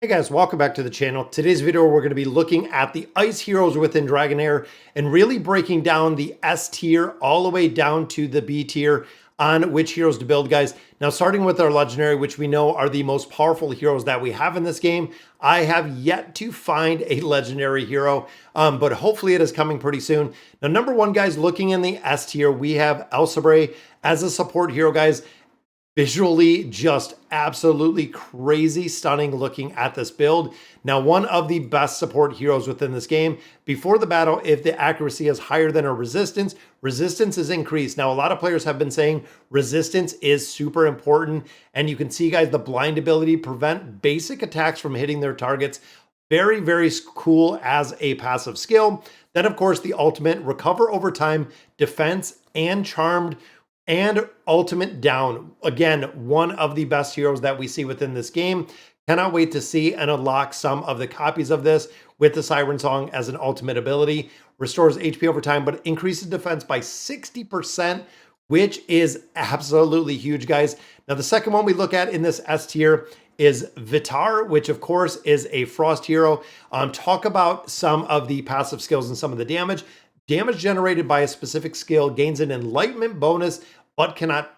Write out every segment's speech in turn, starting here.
Hey guys, welcome back to the channel. Today's video, we're going to be looking at the ice heroes within Dragonheir and really breaking down the S tier all the way down to the B tier on which heroes to build, guys. Now, starting with our legendary, which we know are the most powerful heroes that we have in this game. I have yet to find a legendary hero, but hopefully it is coming pretty soon. Now, number one, guys, looking in the S tier, we have Elsabre as a support hero, guys. Visually, just absolutely crazy stunning looking at this build. Now, one of the best support heroes within this game. Before the battle, if the accuracy is higher than a resistance, resistance is increased. Now, a lot of players have been saying resistance is super important. And you can see, guys, the blind ability prevent basic attacks from hitting their targets. Very, very cool as a passive skill. Then, of course, the ultimate, recover over time, defense, and charmed, and ultimate down. Again, one of the best heroes that we see within this game. Cannot wait to see and unlock some of the copies of this with the Siren Song as an ultimate ability. Restores HP over time, but increases defense by 60%, which is absolutely huge, guys. Now, the second one we look at in this S tier is Vitar, which of course is a Frost hero. Talk about some of the passive skills and some of the damage. Damage generated by a specific skill gains an enlightenment bonus, but cannot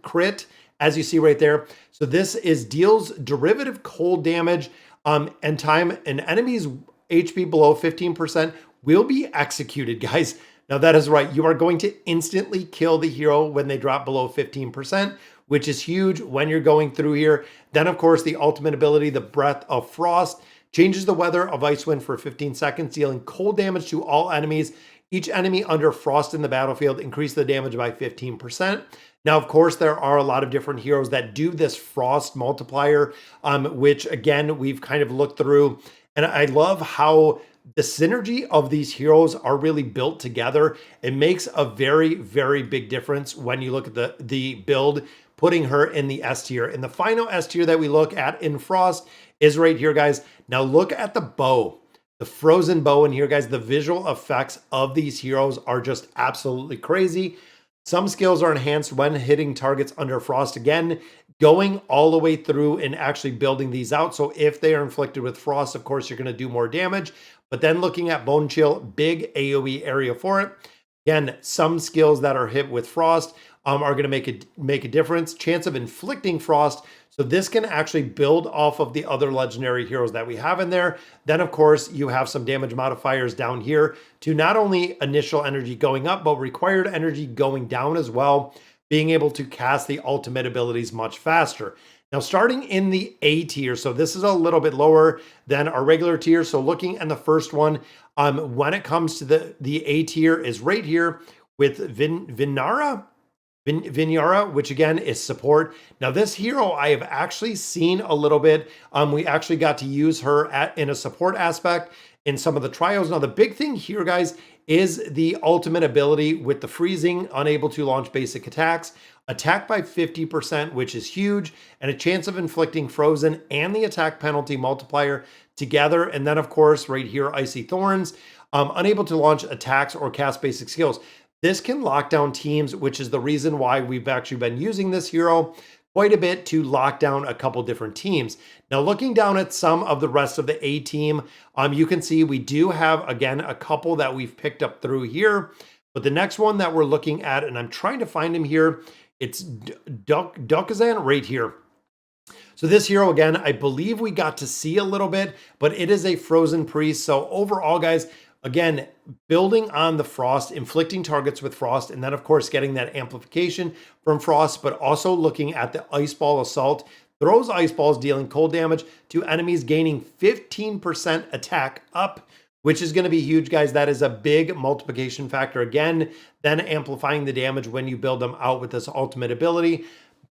crit, as you see right there. So this is deals derivative cold damage and time an enemy's HP below 15% will be executed, guys. Now that is right. You are going to instantly kill the hero when they drop below 15%, which is huge when you're going through here. Then, of course, the ultimate ability, the Breath of Frost, changes the weather of Icewind for 15 seconds, dealing cold damage to all enemies. Each enemy under Frost in the battlefield increase the damage by 15%. Now, of course, there are a lot of different heroes that do this Frost multiplier, which, again, we've kind of looked through. And I love how the synergy of these heroes are really built together. It makes a very, very big difference when you look at the build, putting her in the S tier. And the final S tier that we look at in Frost is right here, guys. Now look at the bow, the frozen bow in here, guys. The visual effects of these heroes are just absolutely crazy. Some skills are enhanced when hitting targets under Frost. Again, going all the way through and actually building these out. So if they are inflicted with Frost, of course, you're going to do more damage. But then looking at Bone Chill, big AoE area for it. Again, some skills that are hit with Frost are going to make a difference. Chance of inflicting Frost. So this can actually build off of the other legendary heroes that we have in there. Then, of course, you have some damage modifiers down here to not only initial energy going up, but required energy going down as well, being able to cast the ultimate abilities much faster. Now, starting in the A tier, so this is a little bit lower than our regular tier. So looking at the first one, when it comes to the A tier is right here with Vinyara, which again is support. Now this hero I have actually seen a little bit. We actually got to use her in a support aspect in some of the trials. Now the big thing here, guys, is the ultimate ability with the freezing, unable to launch basic attacks, attack by 50%, which is huge, and a chance of inflicting frozen and the attack penalty multiplier together. And then of course right here, Icy Thorns, unable to launch attacks or cast basic skills. This can lock down teams, which is the reason why we've actually been using this hero quite a bit to lock down a couple different teams. Now, looking down at some of the rest of the A team, you can see we do have, again, a couple that we've picked up through here. But the next one that we're looking at, and I'm trying to find him here, it's Dokazan right here. So this hero, again, I believe we got to see a little bit, but it is a frozen priest. So overall, guys, again, building on the Frost, inflicting targets with Frost, and then, of course, getting that amplification from Frost, but also looking at the Ice Ball Assault. Throws ice balls, dealing cold damage to enemies, gaining 15% attack up, which is going to be huge, guys. That is a big multiplication factor. Again, then amplifying the damage when you build them out with this ultimate ability.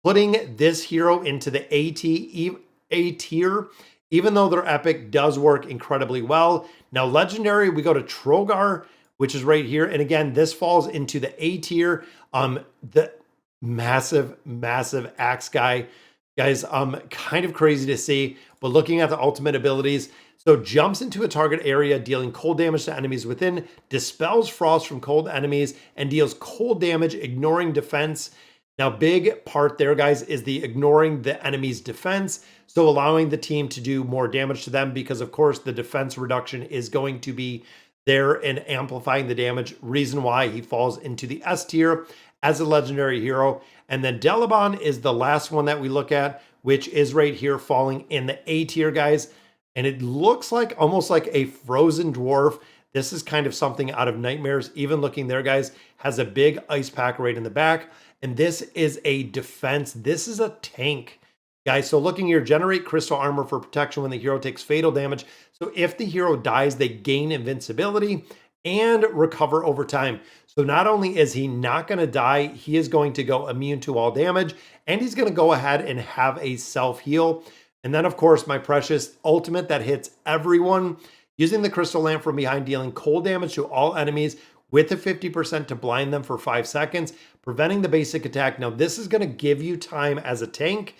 Putting this hero into the A tier, even though their epic does work incredibly well. Now, legendary, we go to Trogar, which is right here. And again, this falls into the A tier. The massive, massive axe guy. Guys, kind of crazy to see, but looking at the ultimate abilities. So jumps into a target area, dealing cold damage to enemies within, dispels frost from cold enemies, and deals cold damage, ignoring defense. Now, big part there, guys, is the ignoring the enemy's defense. So allowing the team to do more damage to them because, of course, the defense reduction is going to be there and amplifying the damage. Reason why he falls into the S tier as a legendary hero. And then Delabon is the last one that we look at, which is right here falling in the A tier, guys. And it looks like almost like a frozen dwarf. This is kind of something out of Nightmares. Even looking there, guys, has a big ice pack right in the back. And this is a defense. This is a tank, guys. So looking here, generate crystal armor for protection when the hero takes fatal damage. So if the hero dies, they gain invincibility and recover over time. So not only is he not going to die, he is going to go immune to all damage, and he's going to go ahead and have a self-heal. And then, of course, my precious ultimate that hits everyone. Using the crystal lamp from behind, dealing cold damage to all enemies with a 50% to blind them for 5 seconds, preventing the basic attack. Now, this is going to give you time as a tank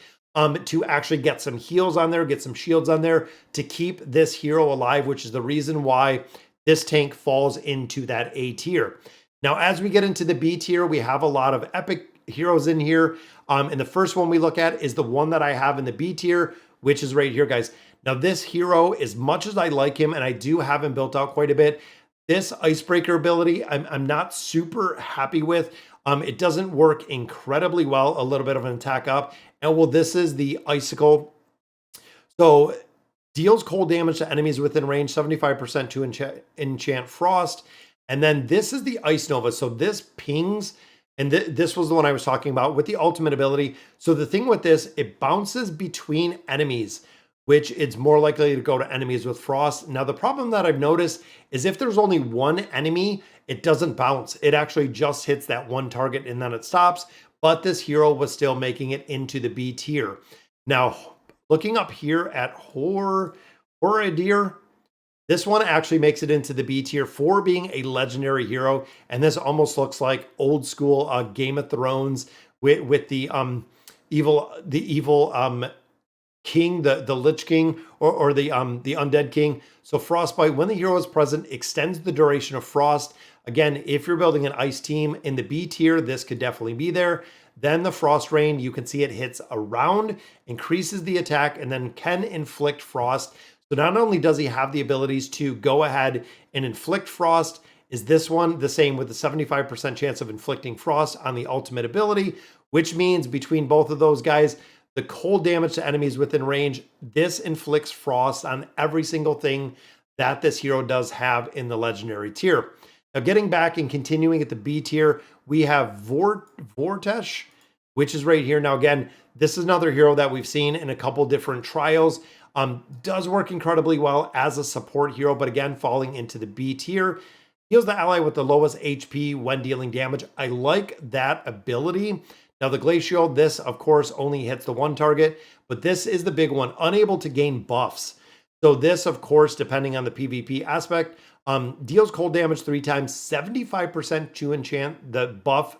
to actually get some heals on there, get some shields on there to keep this hero alive, which is the reason why this tank falls into that A tier. Now, as we get into the B tier, we have a lot of epic heroes in here. And the first one we look at is the one that I have in the B tier, which is right here, guys. Now, this hero, as much as I like him, and I do have him built out quite a bit, this Icebreaker ability, I'm not super happy with. It doesn't work incredibly well, a little bit of an attack up. And well, this is the Icicle. So deals cold damage to enemies within range, 75% to enchant frost. And then this is the Ice Nova. So this pings, and this was the one I was talking about with the ultimate ability. So the thing with this, it bounces between enemies, which it's more likely to go to enemies with frost. Now, the problem that I've noticed is if there's only one enemy, it doesn't bounce. It actually just hits that one target and then it stops. But this hero was still making it into the B tier. Now, looking up here at Horadir, this one actually makes it into the B tier for being a legendary hero. And this almost looks like old school Game of Thrones with the evil king, the Lich King, or the Undead King. So Frostbite, when the hero is present, extends the duration of frost. Again, if you're building an ice team in the B tier, this could definitely be there. Then the Frost Rain, you can see it hits around, increases the attack, and then can inflict frost. So not only does he have the abilities to go ahead and inflict frost, is this one the same with the 75% chance of inflicting frost on the ultimate ability, which means between both of those guys, the cold damage to enemies within range, this inflicts frost on every single thing that this hero does have in the legendary tier. Now, getting back and continuing at the B tier, we have Vortesh, which is right here. Now, again, this is another hero that we've seen in a couple different trials. Does work incredibly well as a support hero, but again, falling into the B tier. Heals the ally with the lowest HP when dealing damage. I like that ability. Now, the Glacial, this, of course, only hits the one target, but this is the big one, unable to gain buffs. So this, of course, depending on the PvP aspect, deals cold damage 3 times, 75% to enchant the buff,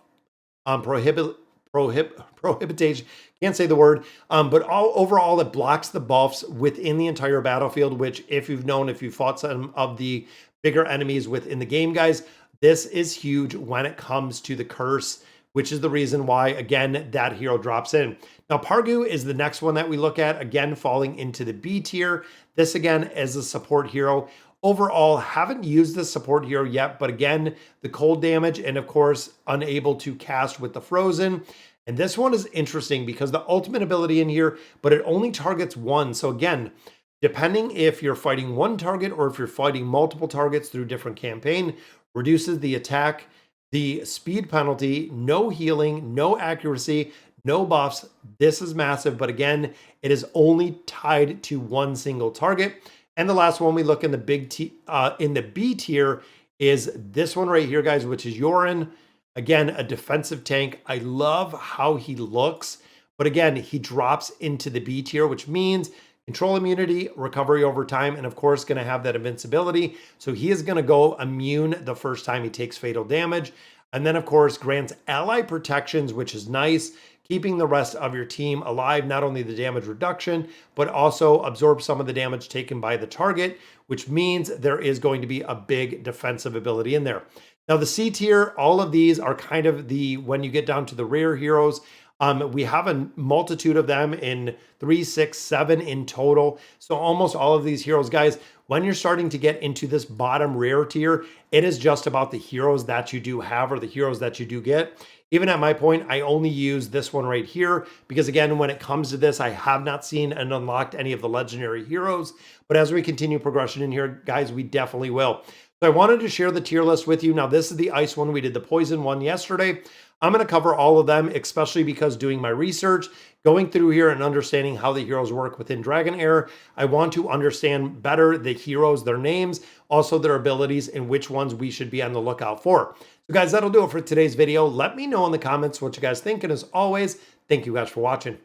prohibitation, can't say the word, but overall, it blocks the buffs within the entire battlefield, which if you've fought some of the bigger enemies within the game, guys, this is huge when it comes to the curse, which is the reason why, again, that hero drops in. Now, Pargu is the next one that we look at, again, falling into the B tier. This, again, is a support hero. Overall, haven't used this support hero yet, but again, the cold damage and, of course, unable to cast with the frozen. And this one is interesting because the ultimate ability in here, but it only targets one. So again, depending if you're fighting one target or if you're fighting multiple targets through different campaign, reduces the attack, the speed penalty, no healing, no accuracy, no buffs. This is massive, but again, it is only tied to one single target. And the last one we look in the B tier is this one right here, guys, which is Yorin. Again, a defensive tank. I love how he looks, but again, he drops into the B tier, which means control immunity, recovery over time, and of course, going to have that invincibility. So he is going to go immune the first time he takes fatal damage. And then, of course, grants ally protections, which is nice, keeping the rest of your team alive, not only the damage reduction, but also absorb some of the damage taken by the target, which means there is going to be a big defensive ability in there. Now the C tier, all of these are kind of when you get down to the rare heroes, we have a multitude of them in 3, 6, 7 in total. So almost all of these heroes, guys, when you're starting to get into this bottom rare tier, it is just about the heroes that you do have or the heroes that you do get. Even at my point, I only use this one right here because again, when it comes to this, I have not seen and unlocked any of the legendary heroes. But as we continue progression in here, guys, we definitely will. So I wanted to share the tier list with you. Now, this is the ice one. We did the poison one yesterday. I'm going to cover all of them, especially because doing my research, going through here and understanding how the heroes work within Dragonheir, I want to understand better the heroes, their names, also their abilities, and which ones we should be on the lookout for. So guys, that'll do it for today's video. Let me know in the comments what you guys think. And as always, thank you guys for watching.